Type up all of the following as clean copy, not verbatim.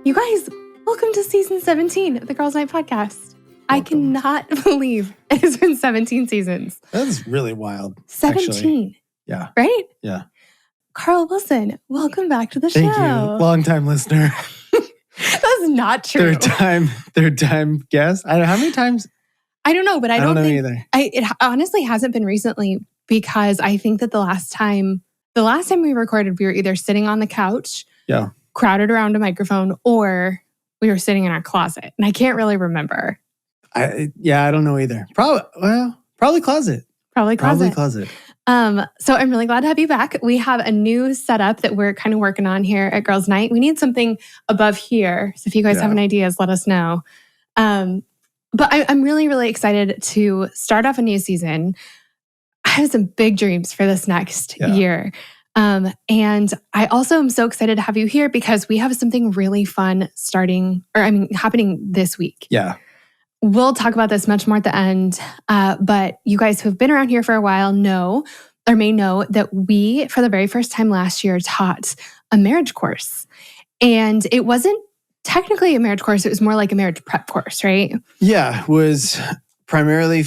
You guys, welcome to season 17 of the Girls Night Podcast. Welcome. I cannot believe it has been 17 seasons. That's really wild. 17. Actually. Yeah. Right? Yeah. Carl Wilson, welcome back to the show. Thank you. Long-time listener. That's not true. Third time guest. How many times? I don't know, but I don't know think either. It honestly hasn't been recently because I think that the last time we recorded, we were either sitting on the couch, crowded around a microphone, or we were sitting in our closet. And I can't really remember. I don't know either. Probably closet. Probably closet. So I'm really glad to have you back. We have a new setup that we're kind of working on here at Girls Night. We need something above here. So if you guys have any ideas, let us know. But I'm really, really excited to start off a new season. I have some big dreams for this next year. And I also am so excited to have you here because we have something really fun happening this week. Yeah. We'll talk about this much more at the end. But you guys who have been around here for a while may know that we, for the very first time last year, taught a marriage course. And it wasn't technically a marriage course. It was more like a marriage prep course, right? Yeah, it was primarily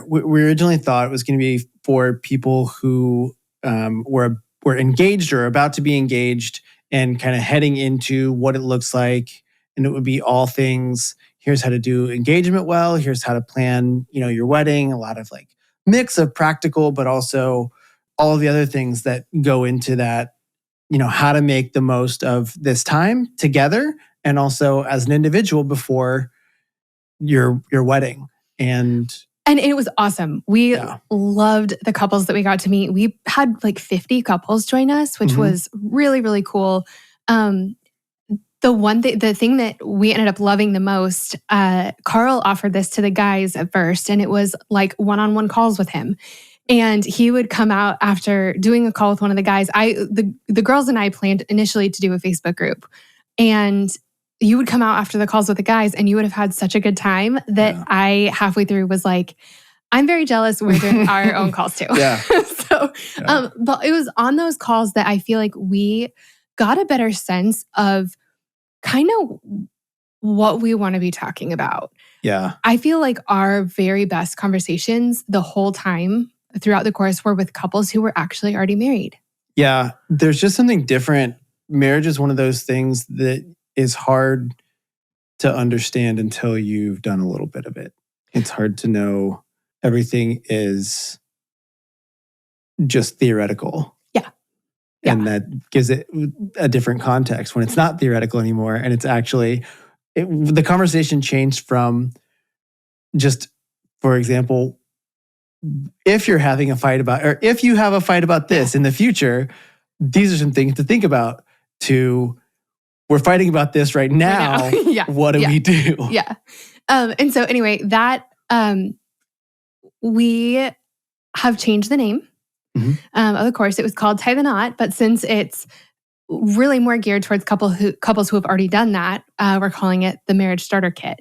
we originally thought it was going to be for people who were engaged or about to be engaged and kind of heading into what it looks like. And it would be all things, here's how to do engagement well, here's how to plan, your wedding, a lot of like mix of practical, but also all of the other things that go into that, how to make the most of this time together and also as an individual before your wedding. And it was awesome. We loved the couples that we got to meet. We had like 50 couples join us, which was really, really cool. The thing that we ended up loving the most, Carl offered this to the guys at first, and it was like one-on-one calls with him. And he would come out after doing a call with one of the guys. The girls and I planned initially to do a Facebook group. And you would come out after the calls with the guys and you would have had such a good time that I halfway through was like, I'm very jealous. We're doing our own calls too. Yeah. But it was on those calls that I feel like we got a better sense of kind of what we want to be talking about. Yeah. I feel like our very best conversations the whole time throughout the course were with couples who were actually already married. Yeah. There's just something different. Marriage is one of those things that is hard to understand until you've done a little bit of it. It's hard to know everything is just theoretical. Yeah. And that gives it a different context when it's not theoretical anymore. And it's actually, the conversation changed from just, for example, if you're having a fight about, or if you have a fight about this in the future, these are some things to think about, to we're fighting about this right now. What do we do? Yeah. And so anyway, that we have changed the name of the course. It was called Tie the Knot, but since it's really more geared towards couples who have already done that, we're calling it the Marriage Starter Kit.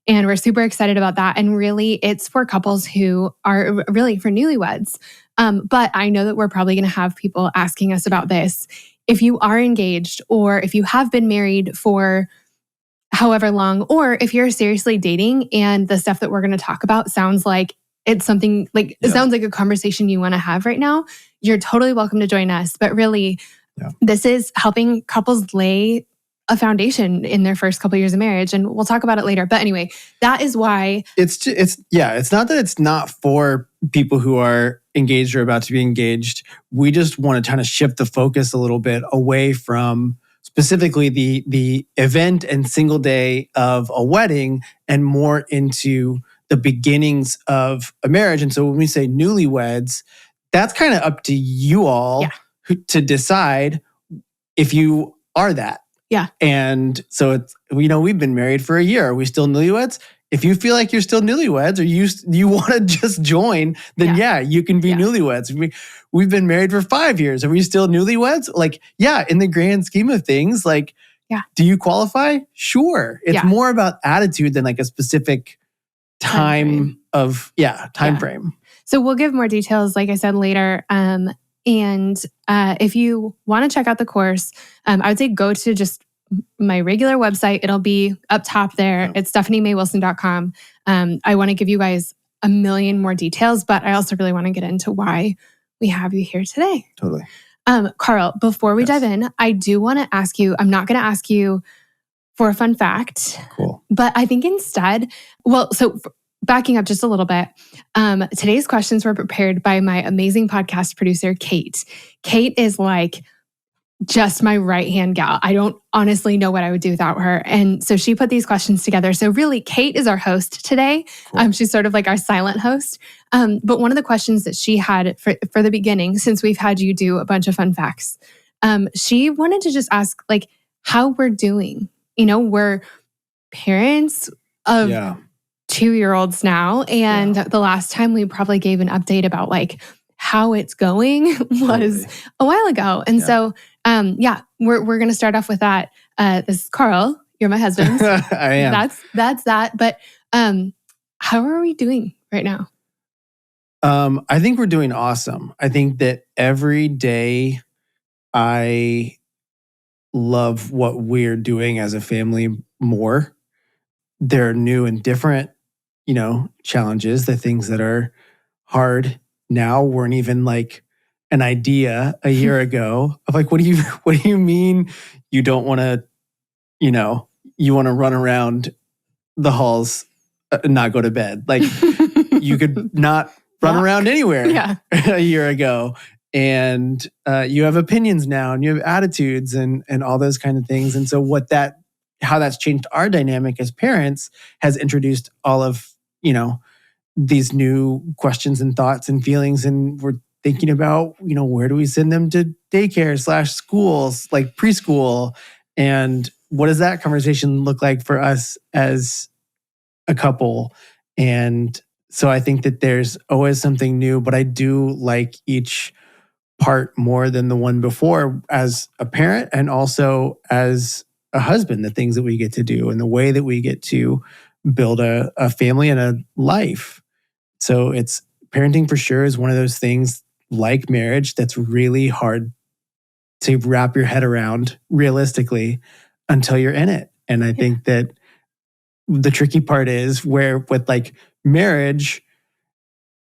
And we're super excited about that. And really, it's for couples who are really for newlyweds. But I know that we're probably going to have people asking us about this. If you are engaged or if you have been married for however long, or if you're seriously dating and the stuff that we're going to talk about sounds like it's something like, it sounds like a conversation you want to have right now, you're totally welcome to join us. But really, this is helping couples lay a foundation in their first couple of years of marriage. And we'll talk about it later. But anyway, that is why it's not that it's not for people who are engaged or about to be engaged. We just want to kind of shift the focus a little bit away from specifically the event and single day of a wedding and more into the beginnings of a marriage. And so when we say newlyweds, that's kind of up to you all to decide if you are that. Yeah. And so it's, we've been married for a year. Are we still newlyweds? If you feel like you're still newlyweds or you want to just join, then you can be newlyweds. We've been married for 5 years. Are we still newlyweds? Like, in the grand scheme of things, like, do you qualify? Sure. It's more about attitude than like a specific time frame. So we'll give more details, like I said, later. And if you want to check out the course, I would say go to just my regular website. It'll be up top there. It's stephaniemaywilson.com. I want to give you guys a million more details, but I also really want to get into why we have you here today. Totally. Carl, before we dive in, I do want to ask you, I'm not going to ask you for a fun fact. Cool. But I think instead, backing up just a little bit, today's questions were prepared by my amazing podcast producer, Kate. Kate is like just my right-hand gal. I don't honestly know what I would do without her. And so she put these questions together. So really, Kate is our host today. Cool. She's sort of like our silent host. But one of the questions that she had for the beginning, since we've had you do a bunch of fun facts, she wanted to just ask like how we're doing. We're parents of 2-year-olds now. And the last time we probably gave an update about like how it's going was a while ago. And so, we're going to start off with that. This is Carl. You're my husband. I am. That's that. But how are we doing right now? I think we're doing awesome. I think that every day I love what we're doing as a family more. There are new and different, challenges. The things that are hard now weren't even like an idea a year ago of like, what do you mean you don't want to, you want to run around the halls and not go to bed? Like you could not run around anywhere a year ago. And you have opinions now and you have attitudes and all those kind of things. And so how that's changed our dynamic as parents has introduced all of, these new questions and thoughts and feelings. And we're thinking about, where do we send them to daycare / schools, like preschool? And what does that conversation look like for us as a couple? And so I think that there's always something new, but I do like each part more than the one before as a parent and also as a husband, the things that we get to do and the way that we get to build a family and a life. So it's parenting for sure is one of those things like marriage that's really hard to wrap your head around realistically until you're in it. And I think that the tricky part is where with like marriage,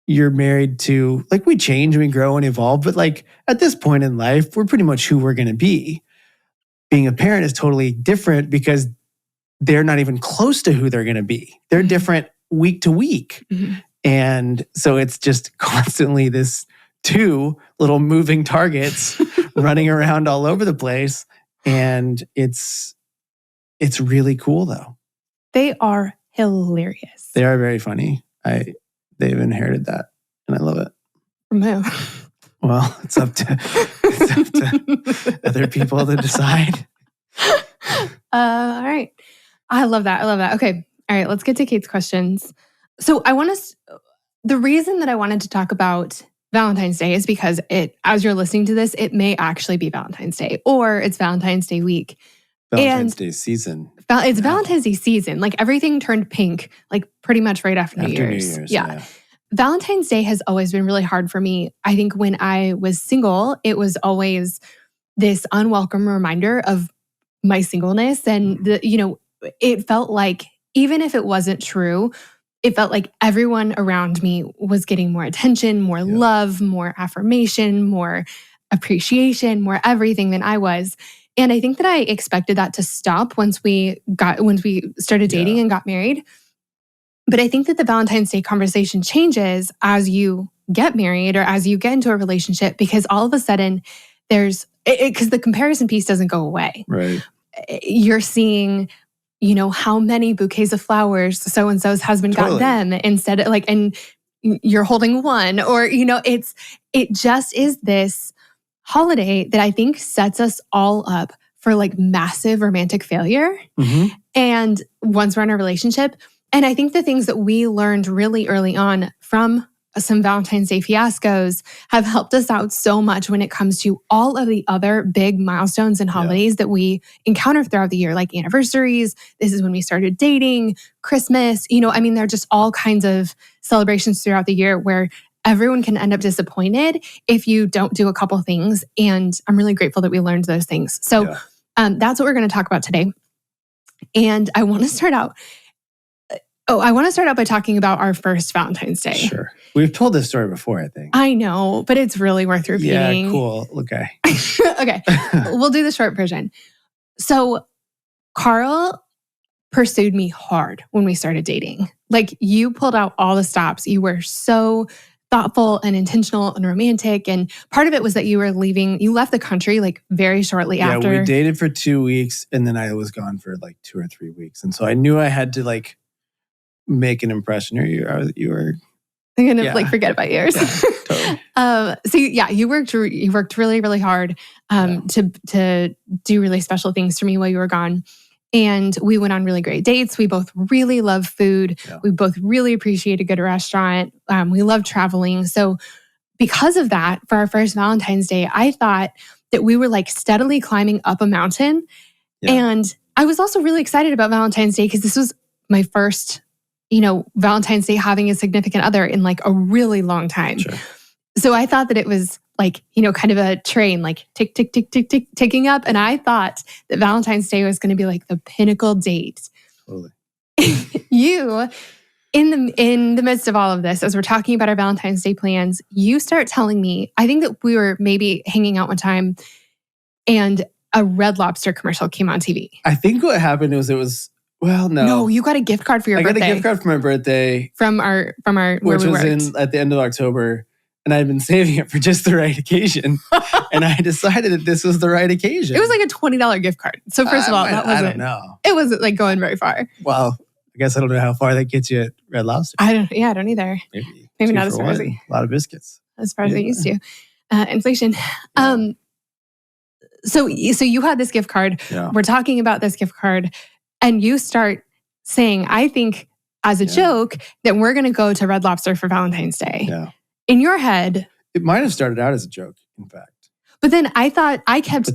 you're married to, like we change and we grow and evolve, but like at this point in life, we're pretty much who we're going to be. Being a parent is totally different because they're not even close to who they're going to be. They're different week to week. Mm-hmm. And so it's just constantly this two little moving targets running around all over the place. And it's really cool though. They are hilarious. They are very funny. They've inherited that and I love it. From who? Well, it's up to other people to decide. All right. I love that. Okay. All right. Let's get to Kate's questions. So the reason that I wanted to talk about Valentine's Day is because as you're listening to this, it may actually be Valentine's Day or it's Valentine's Day week. Valentine's Day season. It's Valentine's Day season. Like everything turned pink, like pretty much right after New Year's. Yeah. Valentine's Day has always been really hard for me. I think when I was single, it was always this unwelcome reminder of my singleness. And it felt like, even if it wasn't true, it felt like everyone around me was getting more attention, more love, more affirmation, more appreciation, more everything than I was. And I think that I expected that to stop once we started dating and got married. But I think that the Valentine's Day conversation changes as you get married or as you get into a relationship, because all of a sudden because the comparison piece doesn't go away. Right. You're seeing, how many bouquets of flowers so-and-so's husband got them instead of and you're holding one, or, it just is this holiday that I think sets us all up for massive romantic failure. Mm-hmm. And once we're in a relationship, and I think the things that we learned really early on from some Valentine's Day fiascos have helped us out so much when it comes to all of the other big milestones and holidays that we encounter throughout the year, like anniversaries. This is when we started dating, Christmas, there are just all kinds of celebrations throughout the year where everyone can end up disappointed if you don't do a couple things. And I'm really grateful that we learned those things. So That's what we're going to talk about today. And I want to start out. I want to start out by talking about our first Valentine's Day. Sure. We've told this story before, I think. I know, but it's really worth repeating. Yeah, cool. Okay. Okay. We'll do the short version. So Carl pursued me hard when we started dating. Like, you pulled out all the stops. You were so thoughtful and intentional and romantic. And part of it was that you left the country like very shortly after. Yeah, we dated for 2 weeks and then I was gone for like 2 or 3 weeks. And so I knew I had to like make an impression, or you were I'm gonna like forget about yours. Yeah, totally. So yeah, you worked really, really hard to do really special things for me while you were gone. And we went on really great dates. We both really love food. Yeah. We both really appreciate a good restaurant. We love traveling. So because of that, for our first Valentine's Day, I thought that we were like steadily climbing up a mountain. Yeah. And I was also really excited about Valentine's Day because this was my first, Valentine's Day having a significant other in like a really long time. Sure. So I thought that it was like, kind of a train, like tick, tick, tick, tick, tick, ticking up. And I thought that Valentine's Day was going to be like the pinnacle date. Totally. You, in the midst of all of this, as we're talking about our Valentine's Day plans, you start telling me, I think that we were maybe hanging out one time and a Red Lobster commercial came on TV. I think what happened was well, no. No, you got a gift card for your birthday. I got a gift card for my birthday. From our which was at the end of October. And I'd been saving it for just the right occasion. And I decided that this was the right occasion. It was like a $20 gift card. So first of all, I don't know. It wasn't like going very far. Well, I guess I don't know how far that gets you at Red Lobster. I don't either. Maybe not as far as a lot of biscuits. As far as they used to. Inflation. Yeah. So you had this gift card. Yeah. We're talking about this gift card. And you start saying, I think as a joke that we're going to go to Red Lobster for Valentine's Day. Yeah. In your head. It might have started out as a joke, in fact. But then I kept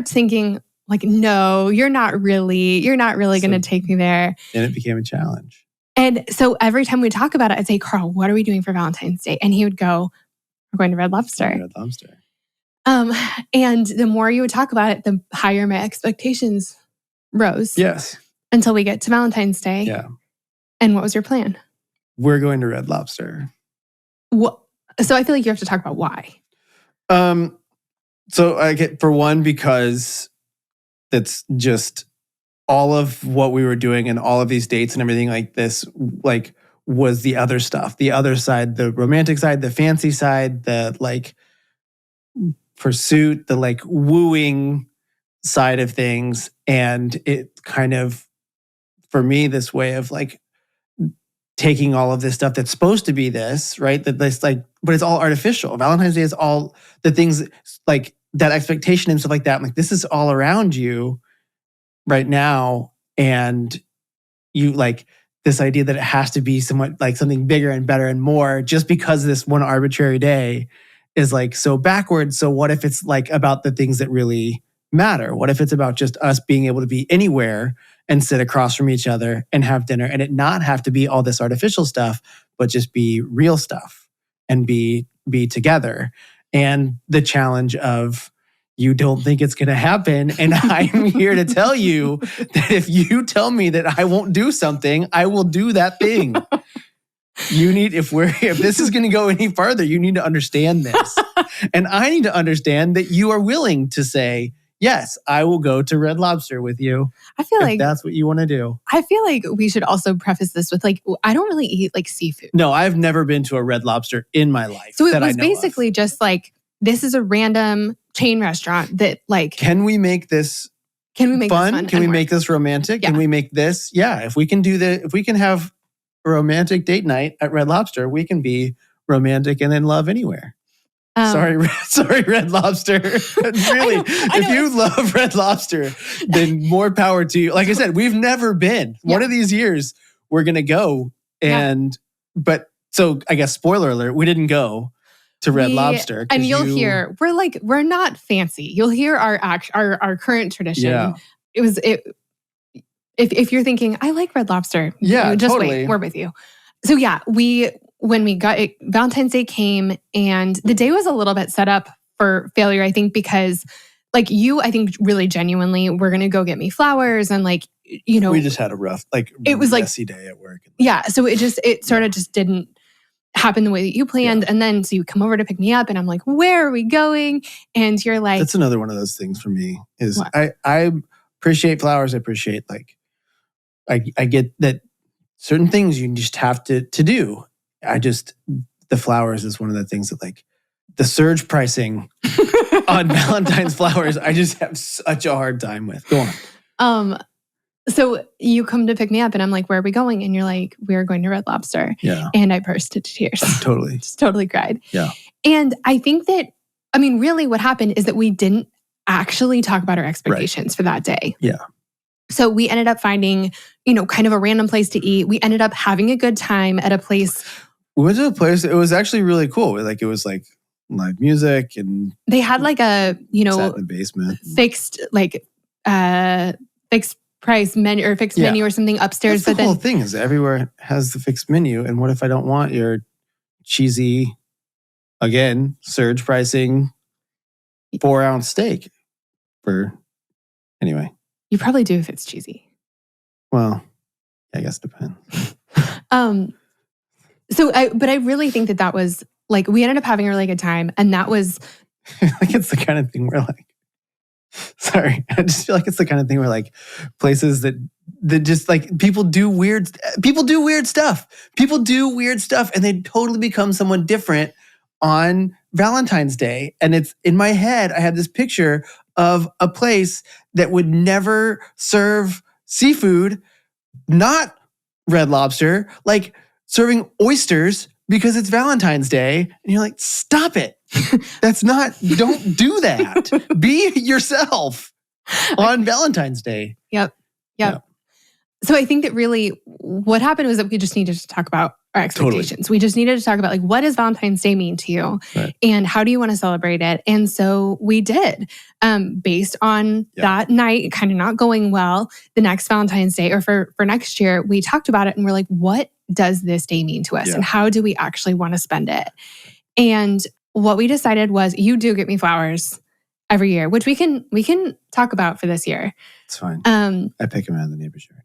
thinking, like, no, you're not really going to take me there. And it became a challenge. And so every time we talk about it, I'd say, Carl, what are we doing for Valentine's Day? And he would go, we're going to Red Lobster. Red Lobster. And the more you would talk about it, the higher my expectations rose. Yes. Until we get to Valentine's Day. Yeah. And what was your plan? We're going to Red Lobster. So I feel like you have to talk about why. So I get, for one, because it's just all of what we were doing and all of these dates and everything like this, like, was the other stuff, the other side, the romantic side, the fancy side, the like pursuit, the like wooing side of things. And it kind of, for me, this way of like taking all of this stuff that's supposed to be this, right? That this like, but it's all artificial. Valentine's Day is all the things like that expectation and stuff like that. I'm like, this is all around you right now. And you like this idea that it has to be somewhat like something bigger and better and more just because this one arbitrary day is like so backwards. So what if it's like about the things that really matter? What if it's about just us being able to be anywhere and sit across from each other and have dinner and it not have to be all this artificial stuff, but just be real stuff and be together. And the challenge of you don't think it's going to happen. And I'm here to tell you that if you tell me that I won't do something, I will do that thing. If this is going to go any farther, you need to understand this. And I need to understand that you are willing to say, yes, I will go to Red Lobster with you. I feel like that's what you want to do. I feel like we should also preface this with like, I don't really eat like seafood. No, I've never been to a Red Lobster in my life. So it was basically just like, this is a random chain restaurant that like. Can we make this fun? Can we make this romantic? Yeah. Can we make this? Yeah. If we can have a romantic date night at Red Lobster, we can be romantic and in love anywhere. Sorry, Red Lobster. Really, if you love Red Lobster, then more power to you. Like I said, we've never been. Yeah. One of these years, we're going to go. But so I guess, spoiler alert, we didn't go to Red Lobster. And you'll hear, we're not fancy. You'll hear our current tradition. Yeah. If you're thinking, I like Red Lobster. Yeah, just totally. Wait, we're with you. So yeah, when we got it, Valentine's Day came and the day was a little bit set up for failure, I think, because like you, I think really genuinely were going to go get me flowers and like, you know. We just had a rough, like it was messy day at work. Yeah. So it sort of just didn't happen the way that you planned. Yeah. And then so you come over to pick me up and I'm like, where are we going? And you're like. That's another one of those things for me is I appreciate flowers. I appreciate like, I get that certain things you just have to do. The flowers is one of the things that like the surge pricing on Valentine's flowers, I just have such a hard time with. Go on. So you come to pick me up and I'm like, where are we going? And you're like, we're going to Red Lobster. Yeah. And I burst into tears. Totally. Just totally cried. Yeah. And I think that, I mean, really what happened is that we didn't actually talk about our expectations for that day. Yeah. So we ended up finding, kind of a random place to eat. We ended up having a good time at a place. We went to a place, it was actually really cool. Like it was like live music and they had like a, sat in the basement. Fixed price menu or fixed menu or something upstairs. That's the whole thing is everywhere has the fixed menu. And what if I don't want your cheesy, again, surge pricing 4-ounce steak anyway. You probably do if it's cheesy. Well, I guess it depends. But I really think that was like, we ended up having a really good time. And that was. Like it's the kind of thing where like, sorry, I just feel like it's the kind of thing where like places that just like people do weird stuff. People do weird stuff and they totally become someone different on Valentine's Day. And it's in my head, I have this picture of a place that would never serve seafood, not Red Lobster, like serving oysters because it's Valentine's Day. And you're like, stop it. Don't do that. Be yourself on Valentine's Day. Yep. So I think that really what happened was that we just needed to talk about our expectations. Totally. We just needed to talk about like, what does Valentine's Day mean to you? Right. And how do you want to celebrate it? And so we did, based on that night kind of not going well, the next Valentine's Day or for next year, we talked about it and we're like, what does this day mean to us? And how do we actually want to spend it? And what we decided was you do get me flowers every year, which we can talk about for this year. It's fine. I pick them out of the neighbor's yard.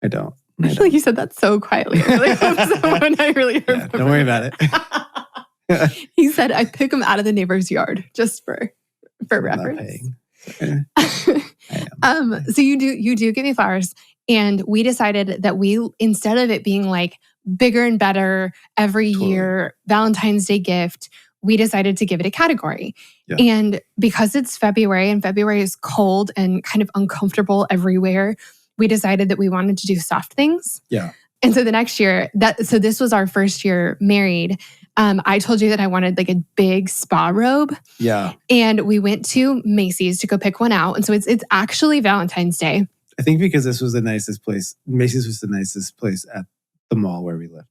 I don't. I feel like you said that so quietly. I really hope someone I really heard. Don't worry about it. He said, I pick them out of the neighbor's yard just for reference. So you do give me flowers. And we decided that instead of it being like bigger and better every year Valentine's Day gift, we decided to give it a category. Yeah. And because it's February and February is cold and kind of uncomfortable everywhere, we decided that we wanted to do soft things. Yeah. And so the next year, so this was our first year married. I told you that I wanted like a big spa robe. Yeah. And we went to Macy's to go pick one out. And so it's actually Valentine's Day. I think because this was the nicest place. Macy's was the nicest place at the mall where we lived.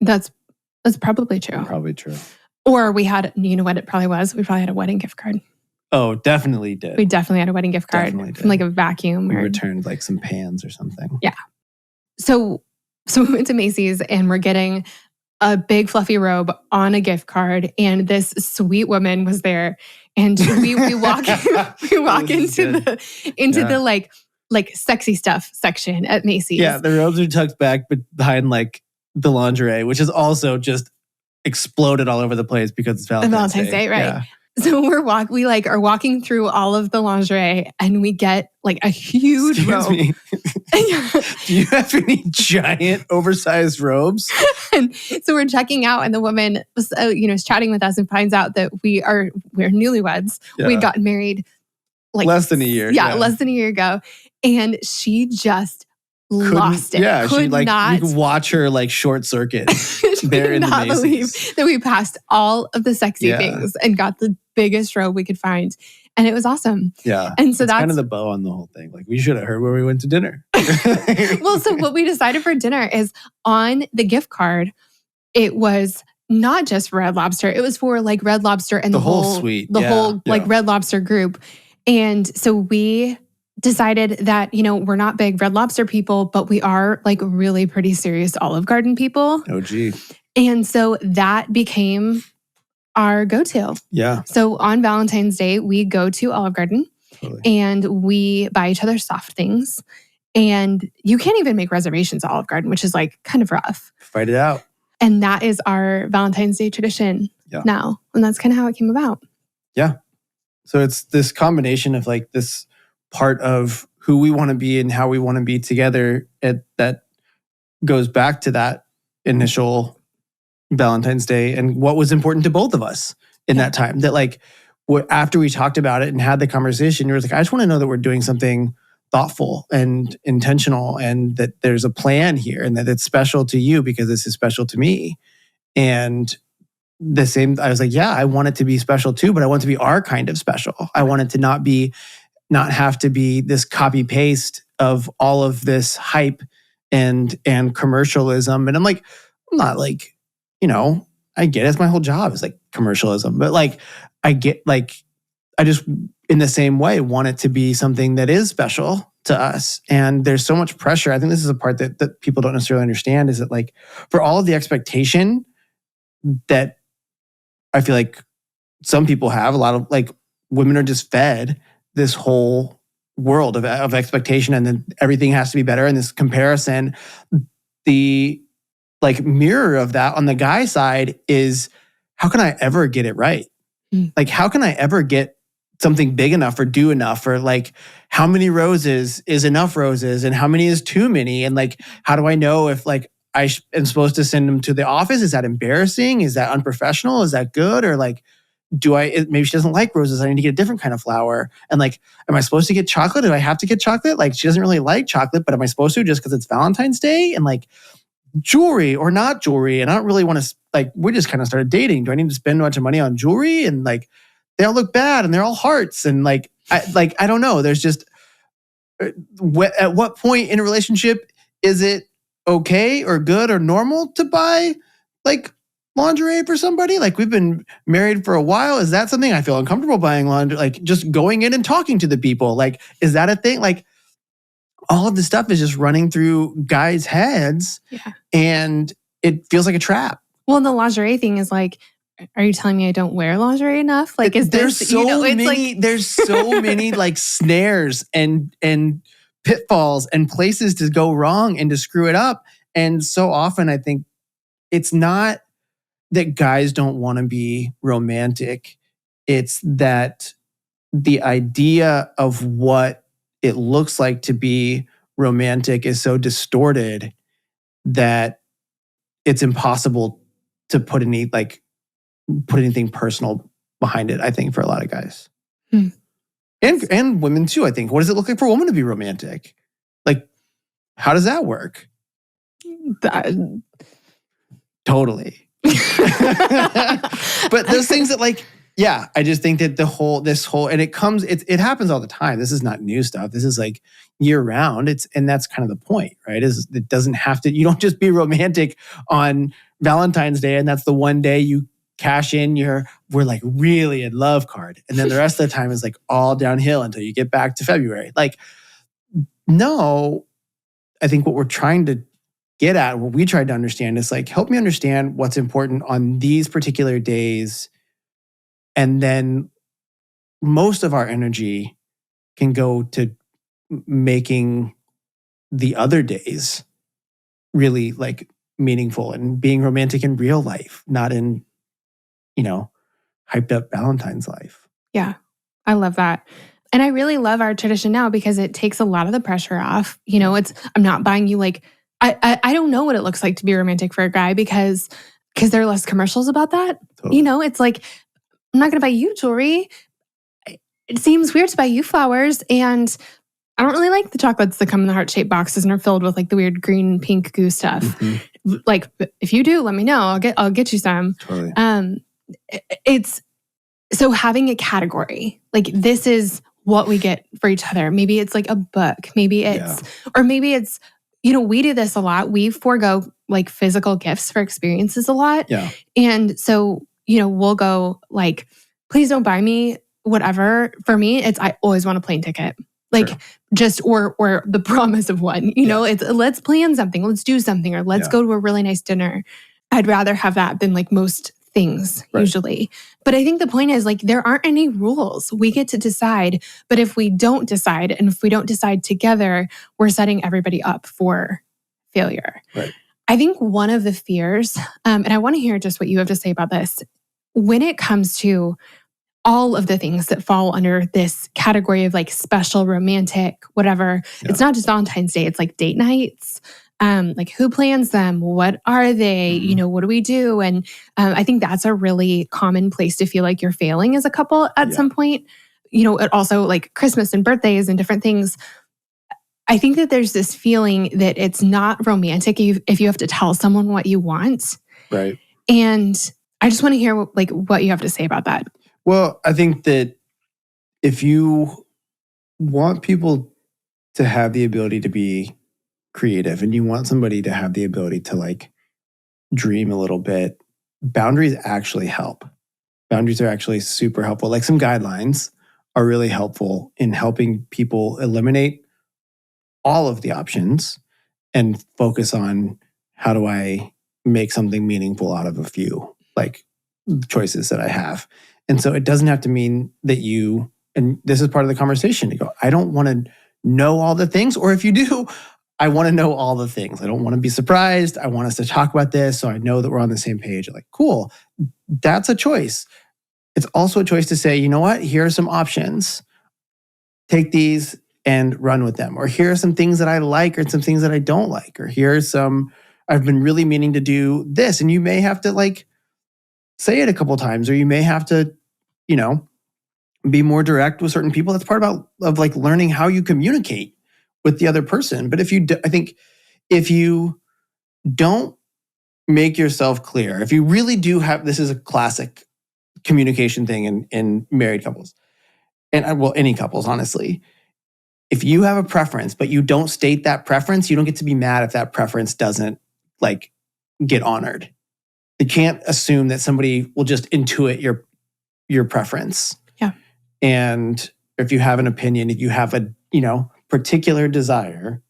That's probably true. Probably true. Or we had, you know what it probably was? We probably had a wedding gift card. Oh, definitely did. We definitely had a wedding gift card from like a vacuum. We returned like some pans or something. Yeah. So we went to Macy's and we're getting a big fluffy robe on a gift card, and this sweet woman was there, and we walk into the like sexy stuff section at Macy's. Yeah, the robes are tucked back behind like the lingerie, which is also just exploded all over the place because it's Valentine's Day, right? Yeah. So we are walking through all of the lingerie, and we get like a huge robe. Me. Do you have any giant oversized robes? And so we're checking out, and the woman was, is chatting with us and finds out that we're newlyweds. Yeah. We'd gotten married like less than a year. Yeah, less than a year ago, and she just lost it. Yeah, you could watch her like short circuit. There in the Macy's. Believe that we passed all of the sexy things and got the biggest robe we could find, and it was awesome. Yeah, and so that's kind of the bow on the whole thing. Like we should have heard where we went to dinner. Well, so what we decided for dinner is on the gift card, it was not just for Red Lobster; it was for like Red Lobster and the whole suite, like Red Lobster group. And so we decided that, we're not big Red Lobster people, but we are like really pretty serious Olive Garden people. Oh, gee. And so that became our go-to. Yeah. So on Valentine's Day, we go to Olive Garden and we buy each other soft things. And you can't even make reservations at Olive Garden, which is like kind of rough. Fight it out. And that is our Valentine's Day tradition now. And that's kind of how it came about. Yeah. So it's this combination of like this part of who we want to be and how we want to be together that goes back to that initial Valentine's Day and what was important to both of us in that time. That like after we talked about it and had the conversation, you were like, I just want to know that we're doing something thoughtful and intentional and that there's a plan here and that it's special to you because this is special to me. And the same, I was like, yeah, I want it to be special too, but I want it to be our kind of special. I want it to not have to be this copy paste of all of this hype and commercialism. And I'm not like, I get it. It's my whole job is like commercialism, but like, I get like, I just in the same way want it to be something that is special to us. And there's so much pressure. I think this is a part that people don't necessarily understand is that like for all of the expectation that I feel like some people have, a lot of like women are just fed this whole world of expectation and then everything has to be better. And this comparison, the like mirror of that on the guy side is how can I ever get it right? Like, how can I ever get something big enough or do enough? Or like, how many roses is enough roses and how many is too many? And like, how do I know if like I am supposed to send them to the office? Is that embarrassing? Is that unprofessional? Is that good? Or like, maybe she doesn't like roses. I need to get a different kind of flower. And like, am I supposed to get chocolate? Do I have to get chocolate? Like, she doesn't really like chocolate, but am I supposed to just because it's Valentine's Day? And like, jewelry or not jewelry. And I don't really want to, like, we just kind of started dating. Do I need to spend a bunch of money on jewelry? And like, they all look bad and they're all hearts. And like, I don't know. There's just, at what point in a relationship is it okay or good or normal to buy like lingerie for somebody? Like, we've been married for a while. Is that something I feel uncomfortable buying lingerie? Like, just going in and talking to the people. Like, is that a thing? Like, all of this stuff is just running through guys' heads and it feels like a trap. Well, and the lingerie thing is like, are you telling me I don't wear lingerie enough? Like, there's so many like snares and pitfalls and places to go wrong and to screw it up. And so often I think it's not that guys don't want to be romantic. It's that the idea of what it looks like to be romantic is so distorted that it's impossible to put anything personal behind it, I think, for a lot of guys. And women too, I think. What does it look like for a woman to be romantic? Like, how does that work? Totally. But those things that like, yeah, I just think that it happens all the time. This is not new stuff. This is like year round. And that's kind of the point, right? It doesn't have to, you don't just be romantic on Valentine's Day and that's the one day you cash in we're like really in love card. And then the rest of the time is like all downhill until you get back to February. Like, no, I think what we're trying to get at, what we tried to understand is like, help me understand what's important on these particular days. And then most of our energy can go to making the other days really like meaningful and being romantic in real life, not in, hyped up Valentine's life. Yeah, I love that. And I really love our tradition now because it takes a lot of the pressure off. I'm not buying you like, I don't know what it looks like to be romantic for a guy because there are less commercials about that. Totally. It's like, I'm not going to buy you jewelry. It seems weird to buy you flowers. And I don't really like the chocolates that come in the heart-shaped boxes and are filled with like the weird green and pink goo stuff. Mm-hmm. Like, if you do, let me know. I'll get you some. Totally. It's so having a category, like this is what we get for each other. Maybe it's like a book. Maybe it's, or maybe it's, we do this a lot. We forego like physical gifts for experiences a lot. Yeah. And so, we'll go like, please don't buy me whatever. For me, I always want a plane ticket. Like just, or the promise of one, it's let's plan something, let's do something, or let's go to a really nice dinner. I'd rather have that than like most things Right. usually. But I think the point is like, there aren't any rules. We get to decide. But if we don't decide, and if we don't decide together, we're setting everybody up for failure. Right. I think one of the fears, and I want to hear just what you have to say about this, when it comes to all of the things that fall under this category of like special, romantic, whatever. Yeah. It's not just Valentine's Day. It's like date nights. Like who plans them? What are they? Mhm. What do we do? And I think that's a really common place to feel like you're failing as a couple at some point. It also like Christmas and birthdays and different things. I think that there's this feeling that it's not romantic if you have to tell someone what you want. Right. And I just want to hear what you have to say about that. Well, I think that if you want people to have the ability to be creative and you want somebody to have the ability to like dream a little bit, boundaries actually help. Boundaries are actually super helpful. Like some guidelines are really helpful in helping people eliminate all of the options and focus on how do I make something meaningful out of a few like choices that I have. And so it doesn't have to mean that you, and this is part of the conversation, to go, I don't want to know all the things. Or if you do, I want to know all the things. I don't want to be surprised. I want us to talk about this so I know that we're on the same page. Like, cool, that's a choice. It's also a choice to say, you know what, here are some options. Take these and run with them. Or here are some things that I like or some things that I don't like. Or here are some, I've been really meaning to do this. And you may have to like say it a couple times, or you may have to, be more direct with certain people. That's part of like learning how you communicate with the other person. But I think if you don't make yourself clear, if you really do have, this is a classic communication thing in married couples, and well, any couples, honestly. If you have a preference, but you don't state that preference, you don't get to be mad if that preference doesn't like get honored. You can't assume that somebody will just intuit your preference. Yeah. And if you have an opinion, if you have a, particular desire,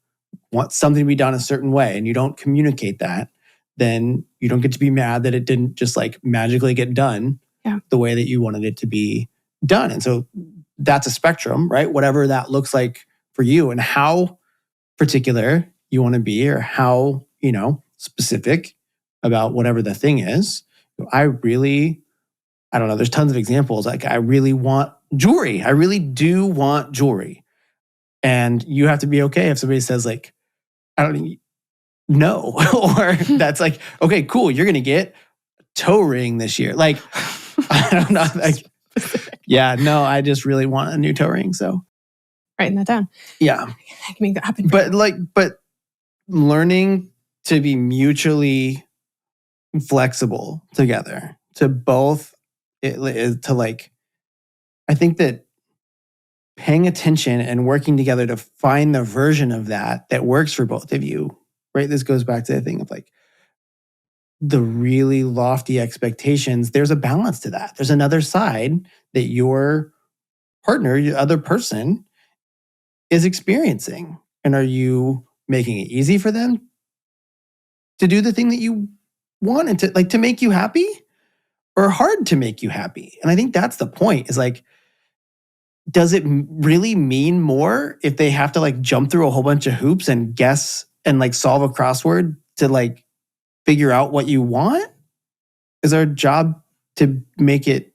want something to be done a certain way, and you don't communicate that, then you don't get to be mad that it didn't just like magically get done the way that you wanted it to be done. And so that's a spectrum, right? Whatever that looks like for you and how particular you want to be, or how, specific about whatever the thing is. I don't know, there's tons of examples. Like, I really want jewelry. I really do want jewelry. And you have to be okay if somebody says like, I don't know, or that's like, okay, cool, you're going to get a toe ring this year. Like, I don't know. Like, yeah, no, I just really want a new toe ring. So writing that down. Yeah. I can make that happen. But learning to be mutually flexible together, to both, to like, I think that paying attention and working together to find the version of that works for both of you, right? This goes back to the thing of like the really lofty expectations. There's a balance to that. There's another side that your partner, your other person, is experiencing. And are you making it easy for them to do the thing that you want and to make you happy, or hard to make you happy? And I think that's the point, is like, does it really mean more if they have to like jump through a whole bunch of hoops and guess and like solve a crossword to like figure out what you want? Is our job to make it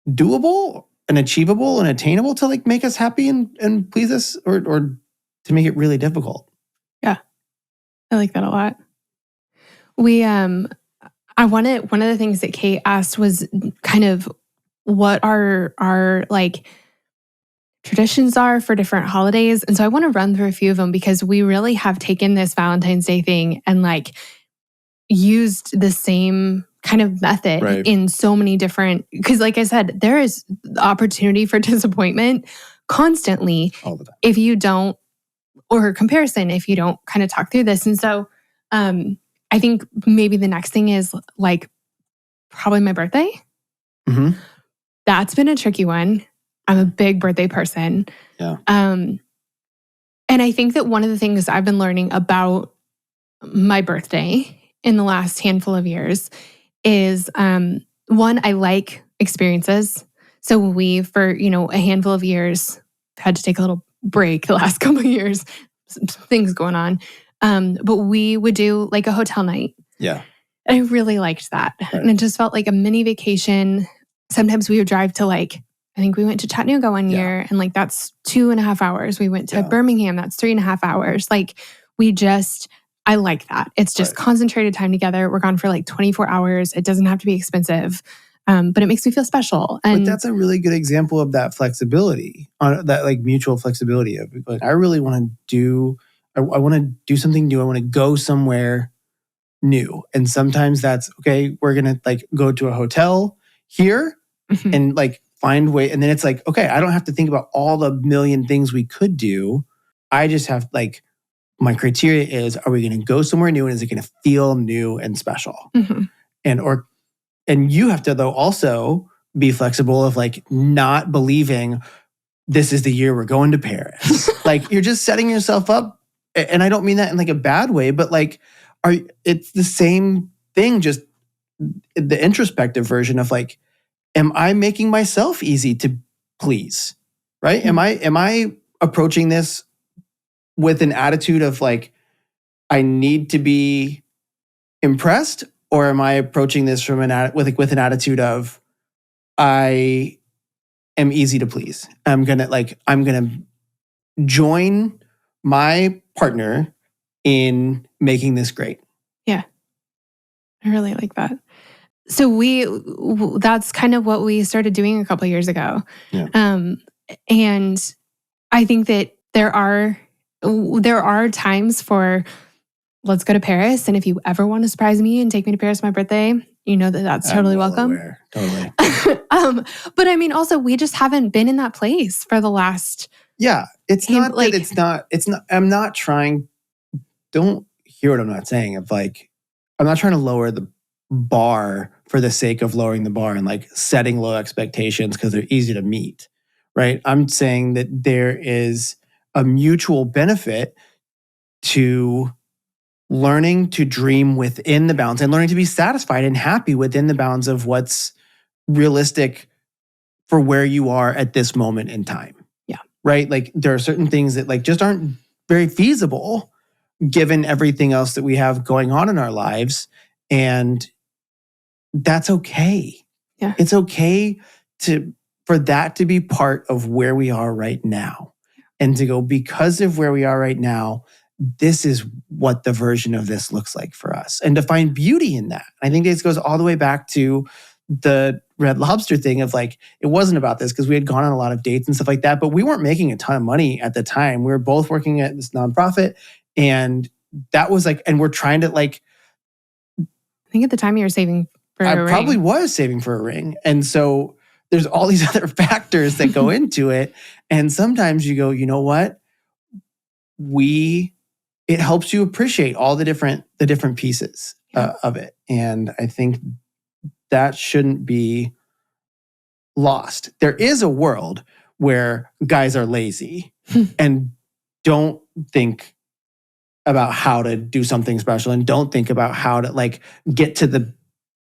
doable and achievable and attainable to like make us happy and please us, or to make it really difficult? Yeah. I like that a lot. One of the things that Kate asked was kind of what our like traditions are for different holidays. And so I want to run through a few of them, because we really have taken this Valentine's Day thing and like used the same kind of method in so many different, because like I said, there is opportunity for disappointment constantly all the time if you don't, or comparison if you don't kind of talk through this. And so I think maybe the next thing is like probably my birthday. Mm-hmm. That's been a tricky one. I'm a big birthday person. Yeah. And I think that one of the things I've been learning about my birthday in the last handful of years is one, I like experiences. So we, for, a handful of years, had to take a little break the last couple of years, some things going on. But we would do like a hotel night. Yeah. And I really liked that. Right. And it just felt like a mini vacation. Sometimes we would drive to I think we went to Chattanooga one year, and that's 2.5 hours. We went to Birmingham, that's 3.5 hours. I like that. It's just concentrated time together. We're gone for 24 hours. It doesn't have to be expensive. But it makes me feel special. And but that's a really good example of that flexibility, on that mutual flexibility of I really want to do, I want to do something new. I want to go somewhere new. And sometimes that's, okay, we're going to go to a hotel here and find way. And then it's okay, I don't have to think about all the million things we could do. I just have my criteria is, are we going to go somewhere new and is it going to feel new and special? And you have to, though, also be flexible of not believing this is the year we're going to Paris. You're just setting yourself up. And I don't mean that in a bad way, but it's the same thing, just the introspective version of am I making myself easy to please? Right? Mm-hmm. Am I approaching this with an attitude of I need to be impressed? Or am I approaching this from with an attitude of I am easy to please? I'm gonna join my partner in making this great. Yeah, I really like that. So that's kind of what we started doing a couple of years ago. Yeah. And I think that there are times for, let's go to Paris. And if you ever want to surprise me and take me to Paris for my birthday, you know that's totally welcome. Aware. Totally. But I mean, also, we just haven't been in that place for the last. Yeah. It's not that it's not, I'm not trying, don't hear what I'm not saying. Of I'm not trying to lower the bar for the sake of lowering the bar and setting low expectations because they're easy to meet. Right. I'm saying that there is a mutual benefit to learning to dream within the bounds and learning to be satisfied and happy within the bounds of what's realistic for where you are at this moment in time. Yeah. Right? There are certain things that just aren't very feasible given everything else that we have going on in our lives. And that's okay. Yeah. It's okay for that to be part of where we are right now. And to go, because of where we are right now, this is what the version of this looks like for us. And to find beauty in that. I think this goes all the way back to the Red Lobster thing of it wasn't about this because we had gone on a lot of dates and stuff like that, but we weren't making a ton of money at the time. We were both working at this nonprofit, and that was and we're trying to I think at the time you were saving for a ring. I probably was saving for a ring. And so there's all these other factors that go into it. And sometimes you go, you know what? It helps you appreciate all the different pieces of it. And I think that shouldn't be lost. There is a world where guys are lazy and don't think about how to do something special and don't think about how to get to the,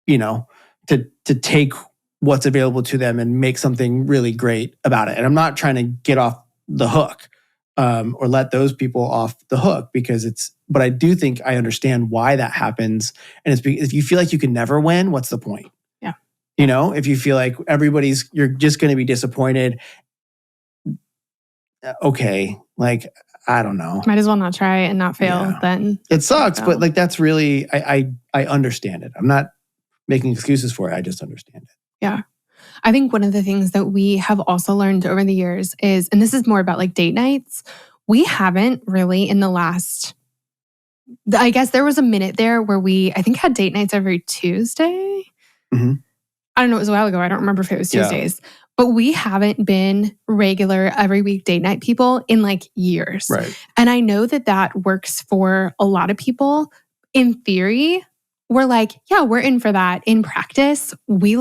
to take what's available to them and make something really great about it. And I'm not trying to get off the hook. Or let those people off the hook but I do think I understand why that happens. And it's because if you feel like you can never win, what's the point? Yeah. If you feel like you're just going to be disappointed. Okay. I don't know. Might as well not try and not fail then. It sucks, but that's really, I understand it. I'm not making excuses for it. I just understand it. Yeah. I think one of the things that we have also learned over the years is, and this is more about date nights, we haven't really in the last, I guess there was a minute there where I think had date nights every Tuesday. Mm-hmm. I don't know, it was a while ago. I don't remember if it was Tuesdays. But we haven't been regular every week date night people in years. Right. And I know that works for a lot of people. In theory, we're yeah, we're in for that. In practice, we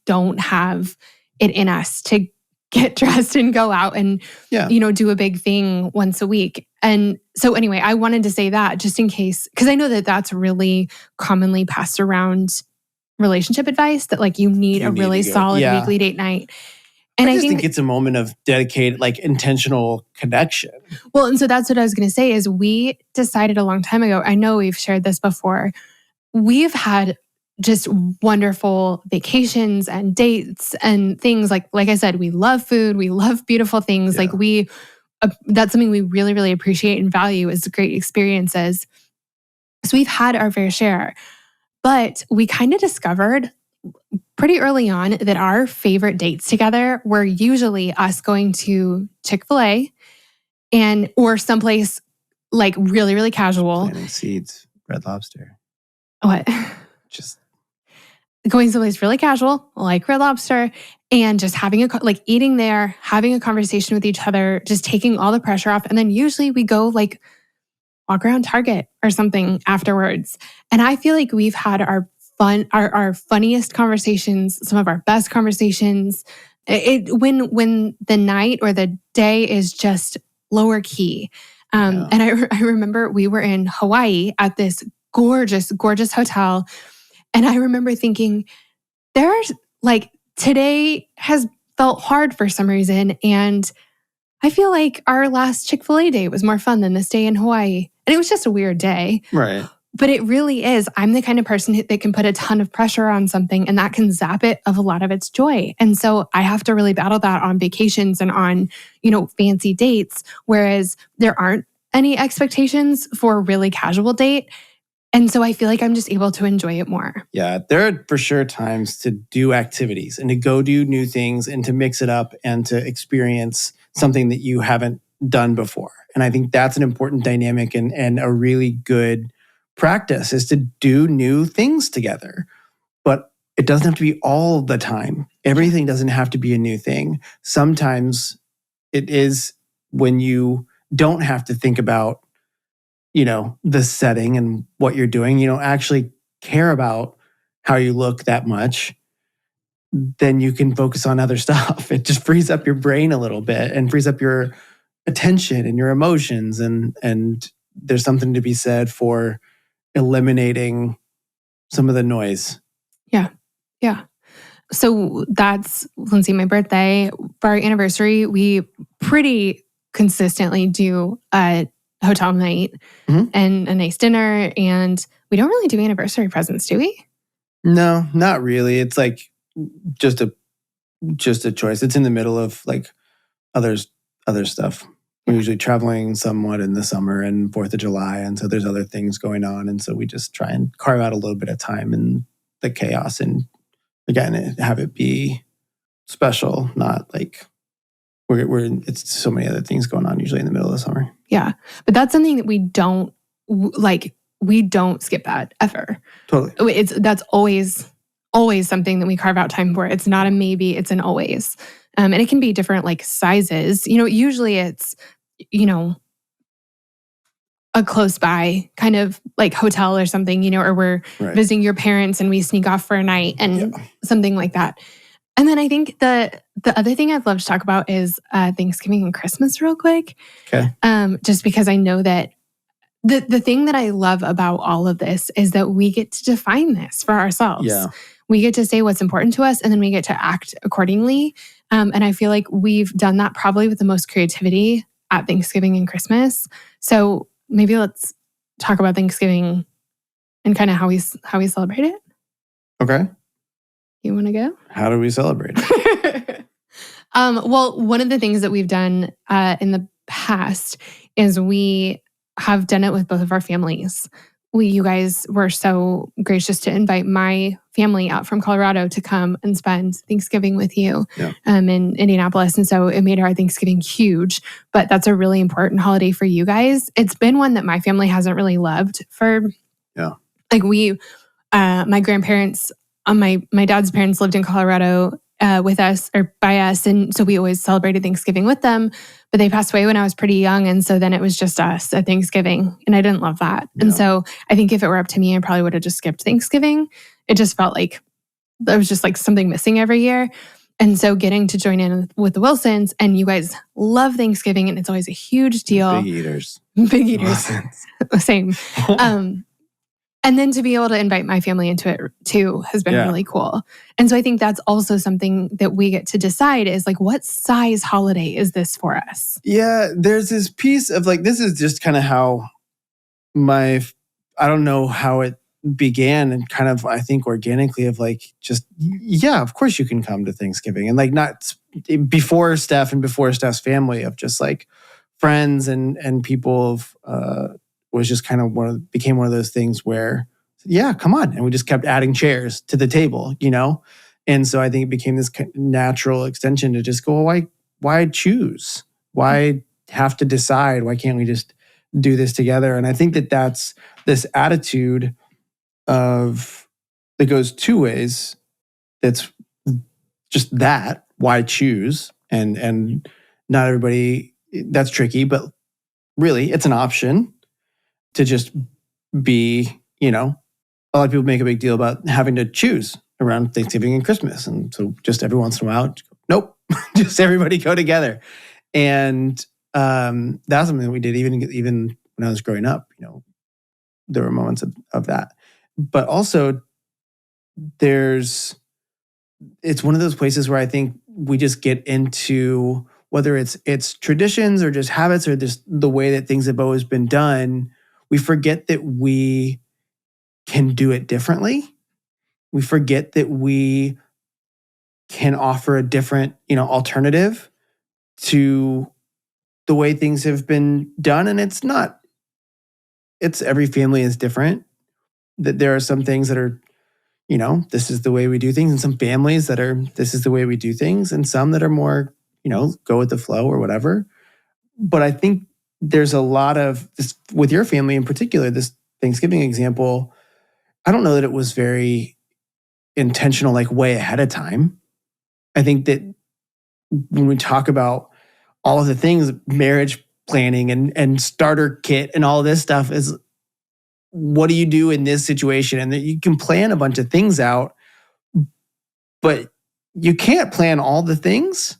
don't have it in us to get dressed and go out and, do a big thing once a week. And so anyway, I wanted to say that just in case, because I know that that's really commonly passed around relationship advice that like you need a really solid weekly date night. And I just think it's a moment of dedicated, like intentional connection. Well, and so that's what I was going to say is we decided a long time ago, I know we've shared this before, we've had just wonderful vacations and dates and things like I said, we love food, we love beautiful things. Like that's something we really, really appreciate and value is great experiences. So we've had our fair share, but we kind of discovered pretty early on that our favorite dates together were usually us going to Chick-fil-A or someplace like really, really casual. Planting seeds, Red Lobster. What? Just going someplace really casual, like Red Lobster, and just having eating there, having a conversation with each other, just taking all the pressure off. And then usually we go like walk around Target or something afterwards. And I feel like we've had our funniest conversations, some of our best conversations. When the night or the day is just lower key. And I remember we were in Hawaii at this gorgeous, gorgeous hotel. And I remember thinking, today has felt hard for some reason. And I feel like our last Chick-fil-A day was more fun than this day in Hawaii. And it was just a weird day. Right. But it really is. I'm the kind of person that can put a ton of pressure on something and that can zap it of a lot of its joy. And so I have to really battle that on vacations and on, fancy dates, whereas there aren't any expectations for a really casual date. And so I feel like I'm just able to enjoy it more. Yeah, there are for sure times to do activities and to go do new things and to mix it up and to experience something that you haven't done before. And I think that's an important dynamic and a really good practice is to do new things together. But it doesn't have to be all the time. Everything doesn't have to be a new thing. Sometimes it is when you don't have to think about the setting and what you're doing, you don't actually care about how you look that much, then you can focus on other stuff. It just frees up your brain a little bit and frees up your attention and your emotions. And there's something to be said for eliminating some of the noise. Yeah. Yeah. So that's, Lindsay, my birthday. For our anniversary, we pretty consistently do a hotel night and a nice dinner. And we don't really do anniversary presents, do we? No, not really. It's like just a choice. It's in the middle of like other stuff. We're usually traveling somewhat in the summer and 4th of July. And so there's other things going on. And so we just try and carve out a little bit of time in the chaos and again, have it be special, not like it's so many other things going on usually in the middle of the summer. Yeah. But that's something that we don't skip that ever. Totally. That's always something that we carve out time for. It's not a maybe, it's an always. And it can be different like sizes. Usually it's, a close by kind of like hotel or something, or we're visiting your parents and we sneak off for a night and something like that. And then I think the other thing I'd love to talk about is Thanksgiving and Christmas real quick. Okay. Just because I know that the thing that I love about all of this is that we get to define this for ourselves. Yeah. We get to say what's important to us and then we get to act accordingly. And I feel like we've done that probably with the most creativity at Thanksgiving and Christmas. So maybe let's talk about Thanksgiving and kind of how we celebrate it. Okay. You want to go? How do we celebrate it? Well, one of the things that we've done in the past is we have done it with both of our families. You guys were so gracious to invite my family out from Colorado to come and spend Thanksgiving with you in Indianapolis. And so it made our Thanksgiving huge, but that's a really important holiday for you guys. It's been one that my family hasn't really loved my grandparents, my dad's parents lived in Colorado with us or by us. And so we always celebrated Thanksgiving with them, but they passed away when I was pretty young. And so then it was just us at Thanksgiving and I didn't love that. Yeah. And so I think if it were up to me, I probably would have just skipped Thanksgiving. It just felt like there was just like something missing every year. And so getting to join in with the Wilsons and you guys love Thanksgiving and it's always a huge deal. Big eaters. Same. And then to be able to invite my family into it too has been really cool. And so I think that's also something that we get to decide is like, what size holiday is this for us? Yeah, there's this piece of like, this is just kind of how I don't know how it began, and kind of, I think, organically of like, just, yeah, of course you can come to Thanksgiving. And like, not before Steph and before Steph's family, of just like friends and people of, was just kind of became one of those things where, yeah, come on. And we just kept adding chairs to the table, And so I think it became this natural extension to just go, well, why choose? Why have to decide? Why can't we just do this together? And I think that's this attitude that goes two ways. That's just that, why choose? And not everybody, that's tricky, but really it's an option to just be, a lot of people make a big deal about having to choose around Thanksgiving and Christmas. And so just every once in a while, nope, just everybody go together. And that's something that we did even when I was growing up. There were moments of that. But also it's one of those places where I think we just get into, whether it's traditions or just habits or just the way that things have always been done, we forget that we can do it differently. We forget that we can offer a different, alternative to the way things have been done. And it's every family is different. That there are some things that are, this is the way we do things, and some families that are, this is the way we do things, and some that are more, go with the flow or whatever. But I think there's a lot of this with your family in particular, this Thanksgiving example. I don't know that it was very intentional, like way ahead of time. I think that when we talk about all of the things, marriage planning and starter kit and all of this stuff, is what do you do in this situation? And that you can plan a bunch of things out, but you can't plan all the things.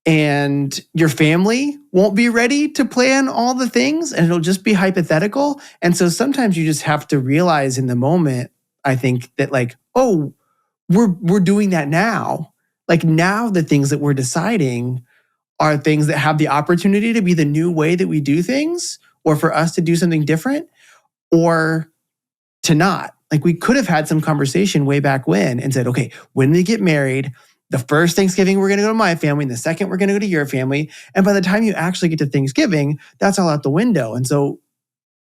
And your family won't be ready to plan all the things, and it'll just be hypothetical. And so sometimes you just have to realize in the moment, I think, that like, oh, we're doing that now. Like now the things that we're deciding are things that have the opportunity to be the new way that we do things, or for us to do something different, or to not. Like we could have had some conversation way back when and said, okay, when we get married, the first Thanksgiving, we're going to go to my family, and the second, we're going to go to your family. And by the time you actually get to Thanksgiving, that's all out the window. And so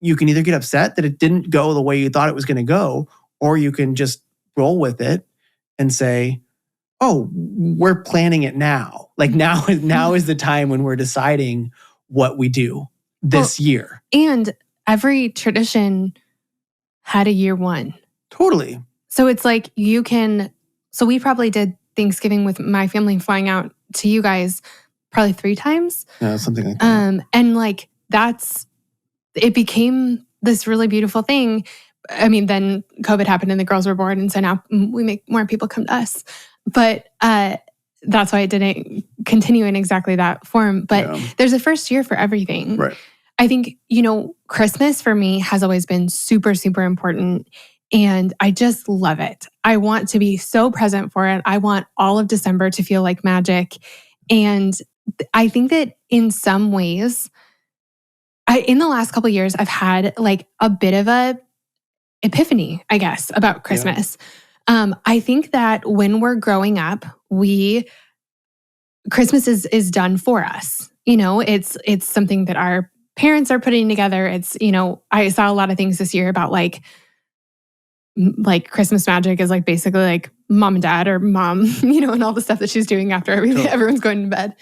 you can either get upset that it didn't go the way you thought it was going to go, or you can just roll with it and say, oh, we're planning it now. Like now is the time when we're deciding what we do this year. And every tradition had a year one. Totally. So it's like so we probably did Thanksgiving with my family flying out to you guys probably 3 times. Yeah, something like that. And like it became this really beautiful thing. I mean, then COVID happened and the girls were born, and so now we make more people come to us. But that's why it didn't continue in exactly that form. But there's a first year for everything. Right. I think, Christmas for me has always been super, super important. And I just love it. I want to be so present for it. I want all of December to feel like magic. And I think that in some ways, in the last couple of years, I've had like a bit of a epiphany, I guess, about Christmas. Yeah. I think that when we're growing up, Christmas is done for us. It's something that our parents are putting together. It's, I saw a lot of things this year about like Christmas magic is like basically like mom and dad or mom, and all the stuff that she's doing after everyone's going to bed.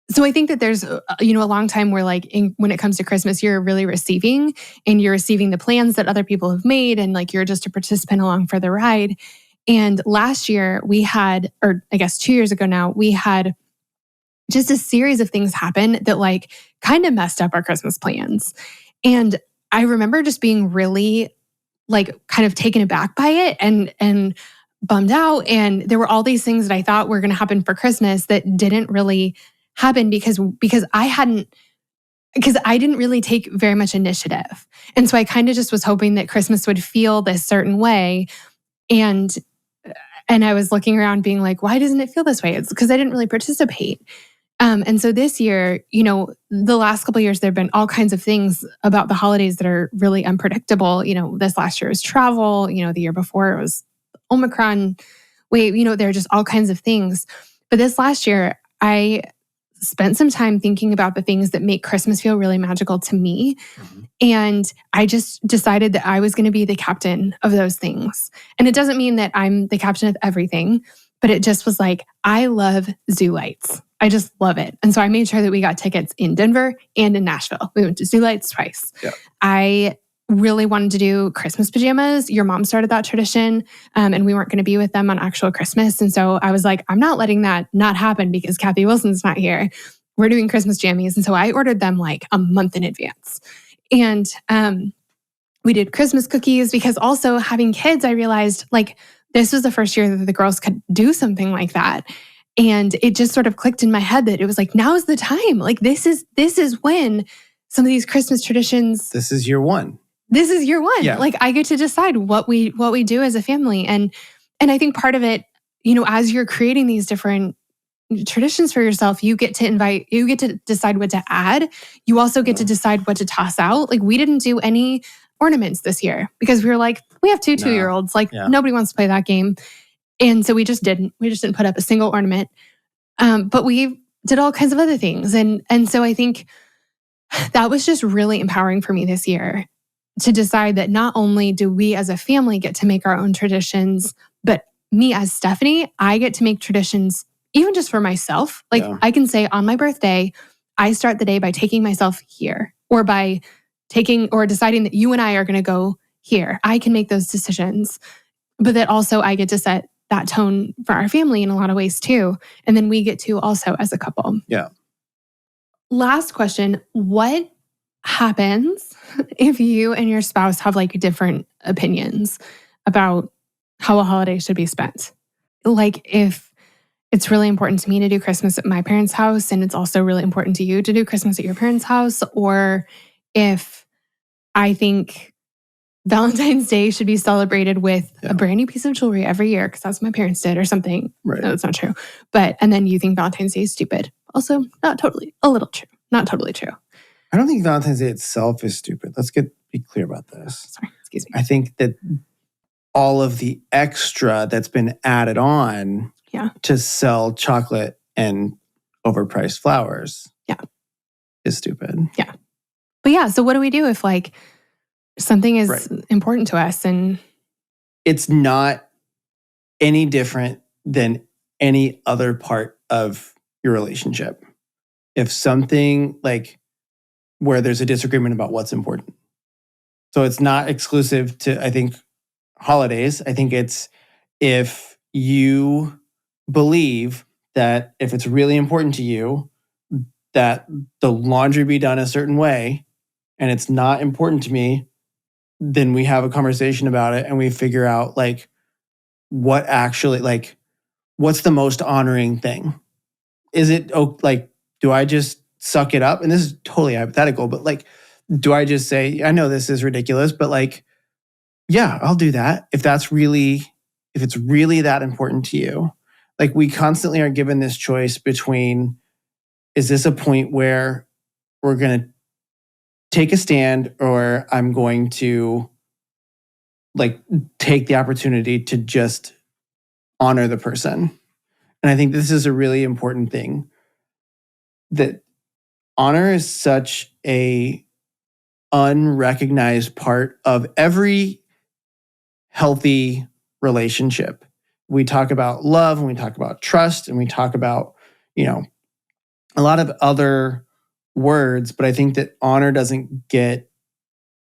So I think that there's, a long time where like when it comes to Christmas, you're really receiving, and you're receiving the plans that other people have made, and like you're just a participant along for the ride. And last year we had, or I guess 2 years ago now, we had just a series of things happen that like kind of messed up our Christmas plans. And I remember just being really like kind of taken aback by it and bummed out. And there were all these things that I thought were going to happen for Christmas that didn't really happen because I hadn't because I didn't really take very much initiative. And so I kind of just was hoping that Christmas would feel this certain way. And I was looking around being like, why doesn't it feel this way? It's because I didn't really participate. And so this year, the last couple of years, there have been all kinds of things about the holidays that are really unpredictable. This last year was travel. The year before it was Omicron wave. There are just all kinds of things. But this last year, I spent some time thinking about the things that make Christmas feel really magical to me. Mm-hmm. And I just decided that I was going to be the captain of those things. And it doesn't mean that I'm the captain of everything, but it just was like, I love zoo lights. I just love it. And so I made sure that we got tickets in Denver and in Nashville. We went to zoo lights twice. Yeah. I really wanted to do Christmas pajamas. Your mom started that tradition, and we weren't going to be with them on actual Christmas. And so I was like, I'm not letting that not happen because Kathy Wilson's not here. We're doing Christmas jammies. And so I ordered them like a month in advance. And we did Christmas cookies because also having kids, I realized like this was the first year that the girls could do something like that. And it just sort of clicked in my head that it was like, now is the time. Like this is when some of these Christmas traditions. This is year one. This is year one. Yeah. Like I get to decide what we do as a family. And I think part of it, as you're creating these different traditions for yourself, you get to decide what to add. You also get to decide what to toss out. Like we didn't do any ornaments this year because we were like, we have two 2-year-olds. Like nobody wants to play that game. And so we just didn't put up a single ornament. But we did all kinds of other things. And so I think that was just really empowering for me this year to decide that not only do we as a family get to make our own traditions, but me as Stephanie, I get to make traditions even just for myself. Like I can say on my birthday, I start the day by taking myself here or by deciding that you and I are going to go here. I can make those decisions, but that also I get to set that tone for our family in a lot of ways too. And then we get to also as a couple. Yeah. Last question. What happens if you and your spouse have like different opinions about how a holiday should be spent? Like if it's really important to me to do Christmas at my parents' house and it's also really important to you to do Christmas at your parents' house, or if I think Valentine's Day should be celebrated with a brand new piece of jewelry every year because that's what my parents did or something. Right. No, that's not true. And then you think Valentine's Day is stupid. Also, not totally. A little true. Not totally true. I don't think Valentine's Day itself is stupid. Let's be clear about this. Sorry, excuse me. I think that all of the extra that's been added on to sell chocolate and overpriced flowers is stupid. Yeah. But so what do we do if like something is important to us and it's not any different than any other part of your relationship? If something like where there's a disagreement about what's important. So it's not exclusive to, I think, holidays. I think it's if you believe that if it's really important to you that the laundry be done a certain way and it's not important to me, then we have a conversation about it and we figure out like what actually, like, what's the most honoring thing? Is it like, do I just suck it up? And this is totally hypothetical, but like, do I just say, I know this is ridiculous, but like, yeah, I'll do that. If it's really that important to you. Like we constantly are given this choice between, is this a point where we're going to take a stand or I'm going to like take the opportunity to just honor the person. And I think this is a really important thing, that honor is such a unrecognized part of every healthy relationship. We talk about love and we talk about trust and we talk about, a lot of other words, but I think that honor doesn't get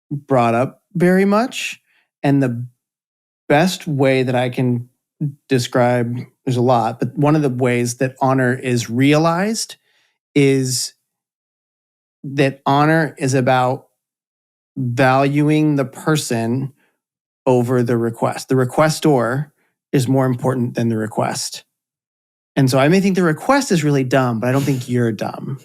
brought up very much. And the best way that I can describe, there's a lot, but one of the ways that honor is realized is that honor is about valuing the person over the request. The requestor is more important than the request. And so I may think the request is really dumb, but I don't think you're dumb.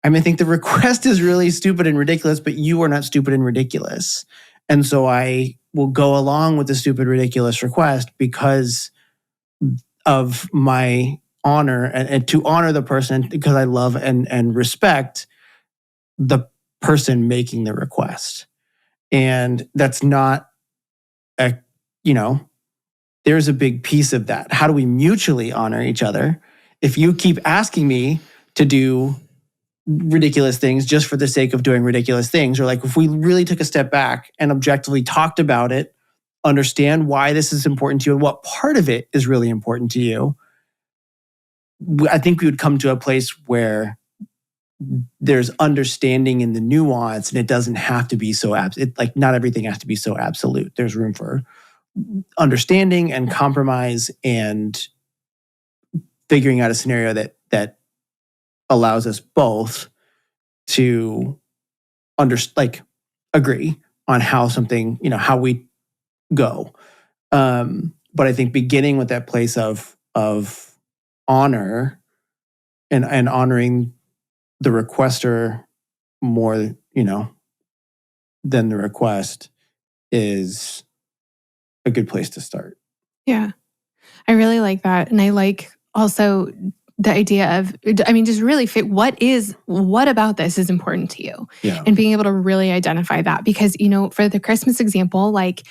I may think the request is really stupid and ridiculous, but you are not stupid and ridiculous. And so I will go along with the stupid, ridiculous request because of my honor and to honor the person, because I love and respect the person making the request. And that's not there's a big piece of that. How do we mutually honor each other? If you keep asking me to do ridiculous things just for the sake of doing ridiculous things, or like if we really took a step back and objectively talked about it, understand why this is important to you and what part of it is really important to you, I think we would come to a place where there's understanding in the nuance, and it doesn't have to be so like not everything has to be so absolute. There's room for understanding and compromise and figuring out a scenario that allows us both to agree on how something, how we go. But I think beginning with that place of honor and honoring the requester more, than the request is a good place to start. Yeah. I really like that. And I like also the idea of, just really fit what about this is important to you, and being able to really identify that. Because, for the Christmas example, like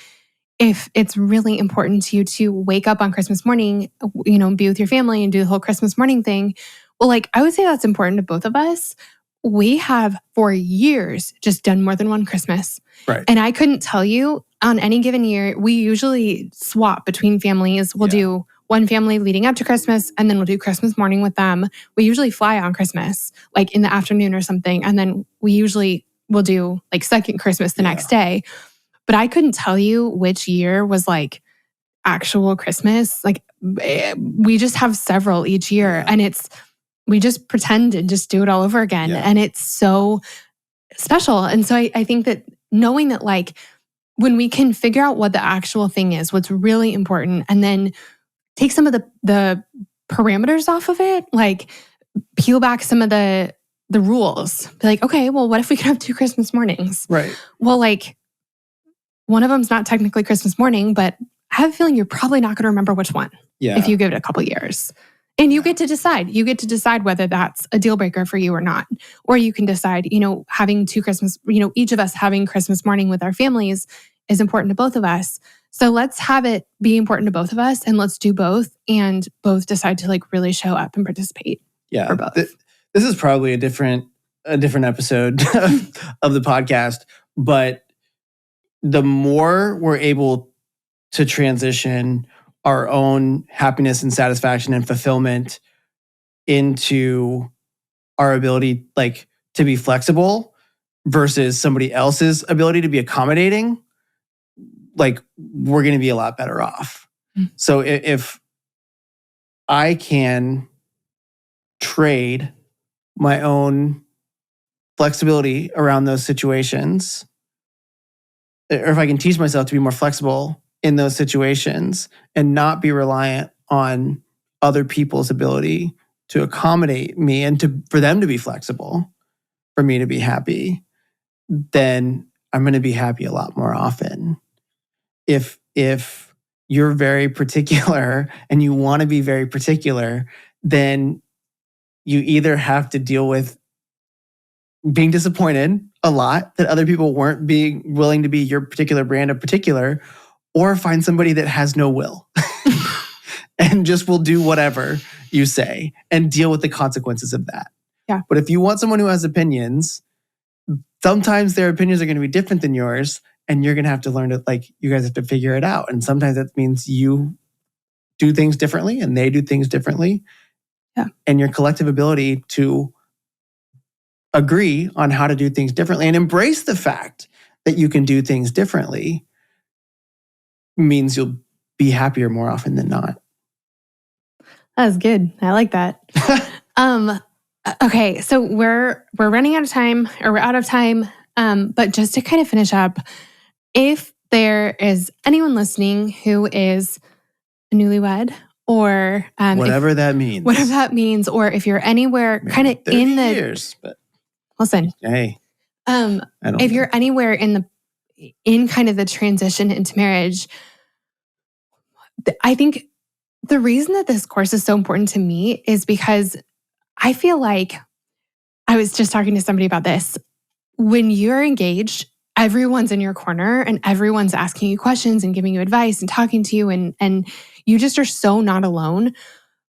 if it's really important to you to wake up on Christmas morning, be with your family and do the whole Christmas morning thing, well, like I would say that's important to both of us. We have for years just done more than one Christmas. Right. And I couldn't tell you on any given year, we usually swap between families. We'll do one family leading up to Christmas, and then we'll do Christmas morning with them. We usually fly on Christmas, like in the afternoon or something. And then we'll do like second Christmas the next day. But I couldn't tell you which year was like actual Christmas. Like we just have several each year, and we just pretend and just do it all over again. Yeah. And it's so special. And so I think that knowing that like when we can figure out what the actual thing is, what's really important, and then take some of the parameters off of it, like peel back some of the rules. Be like, okay, well, what if we could have 2 Christmas mornings? Right. Well, like one of them's not technically Christmas morning, but I have a feeling you're probably not going to remember which one if you give it a couple years. And you get to decide. You get to decide whether that's a deal breaker for you or not. Or you can decide, having 2 Christmas, each of us having Christmas morning with our families is important to both of us. So let's have it be important to both of us, and let's do both, and both decide to like really show up and participate. Yeah. For both. This is probably a different episode of the podcast, but the more we're able to transition our own happiness and satisfaction and fulfillment into our ability like to be flexible versus somebody else's ability to be accommodating, like we're going to be a lot better off. Mm-hmm. So if I can trade my own flexibility around those situations, or if I can teach myself to be more flexible in those situations and not be reliant on other people's ability to accommodate me and for them to be flexible, for me to be happy, then I'm going to be happy a lot more often. If you're very particular and you want to be very particular, then you either have to deal with being disappointed a lot that other people weren't being willing to be your particular brand of particular, or find somebody that has no will and just will do whatever you say and deal with the consequences of that. Yeah. But if you want someone who has opinions, sometimes their opinions are going to be different than yours, and you're going to have to learn to, like, you guys have to figure it out. And sometimes that means you do things differently and they do things differently. Yeah. And your collective ability to agree on how to do things differently and embrace the fact that you can do things differently means you'll be happier more often than not. That's good. I like that. Okay, so we're running out of time, or we're out of time. But just to kind of finish up, if there is anyone listening who is a newlywed, or whatever that means, or if you're anywhere kind of in the years, but Listen, Hey, I don't if you're anywhere in kind of the transition into marriage, I think the reason that this course is so important to me is because I feel like I was just talking to somebody about this. When you're engaged, everyone's in your corner and everyone's asking you questions and giving you advice and talking to you and you just are so not alone.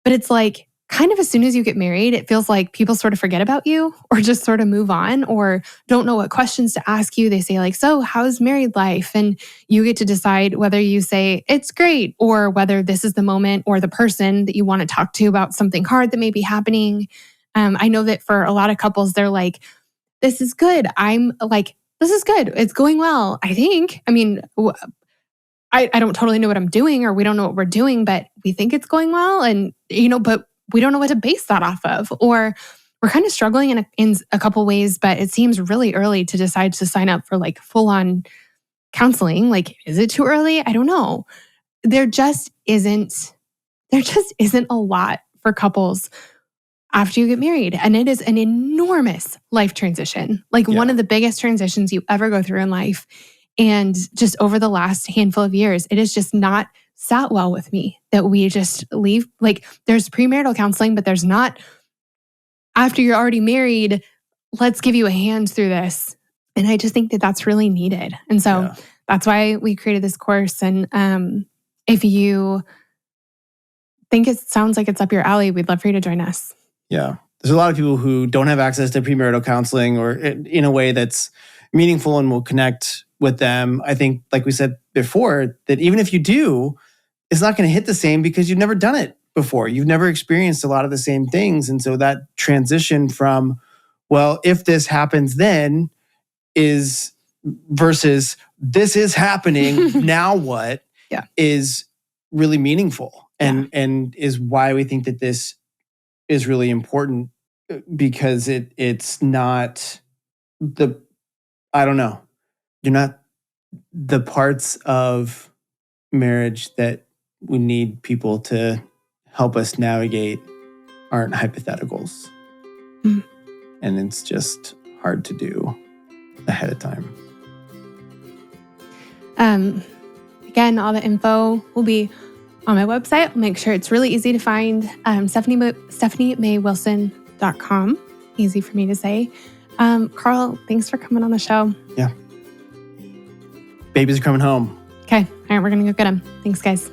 But it's like kind of as soon as you get married, it feels like people sort of forget about you or just sort of move on or don't know what questions to ask you. They say like, "So, how's married life?" And you get to decide whether you say it's great or whether this is the moment or the person that you want to talk to about something hard that may be happening. I know that for a lot of couples, they're like, this is good. I'm like, this is good. It's going well, I think. I mean, I don't totally know what I'm doing or we don't know what we're doing, but we think it's going well. And, but we don't know what to base that off of. Or we're kind of struggling in a couple ways, but it seems really early to decide to sign up for like full on counseling. Like, is it too early? I don't know. There just isn't a lot for couples after you get married. And it is an enormous life transition, like one of the biggest transitions you ever go through in life. And just over the last handful of years, it has just not sat well with me that we just leave. Like there's premarital counseling, but there's not, after you're already married, let's give you a hand through this. And I just think that that's really needed. And so that's why we created this course. And if you think it sounds like it's up your alley, we'd love for you to join us. Yeah. There's a lot of people who don't have access to premarital counseling or in a way that's meaningful and will connect with them. I think, like we said before, that even if you do, it's not going to hit the same because you've never done it before. You've never experienced a lot of the same things. And so that transition from, well, if this happens then is versus this is happening, now what is really meaningful and is why we think that this is really important because it's not you're not the parts of marriage that we need people to help us navigate aren't hypotheticals. Mm. And it's just hard to do ahead of time. Again, all the info will be on my website. I'll make sure it's really easy to find. StephanieMaywilson.com. Easy for me to say. Carl, thanks for coming on the show. Yeah. Babies are coming home. Okay. All right. We're going to go get them. Thanks, guys.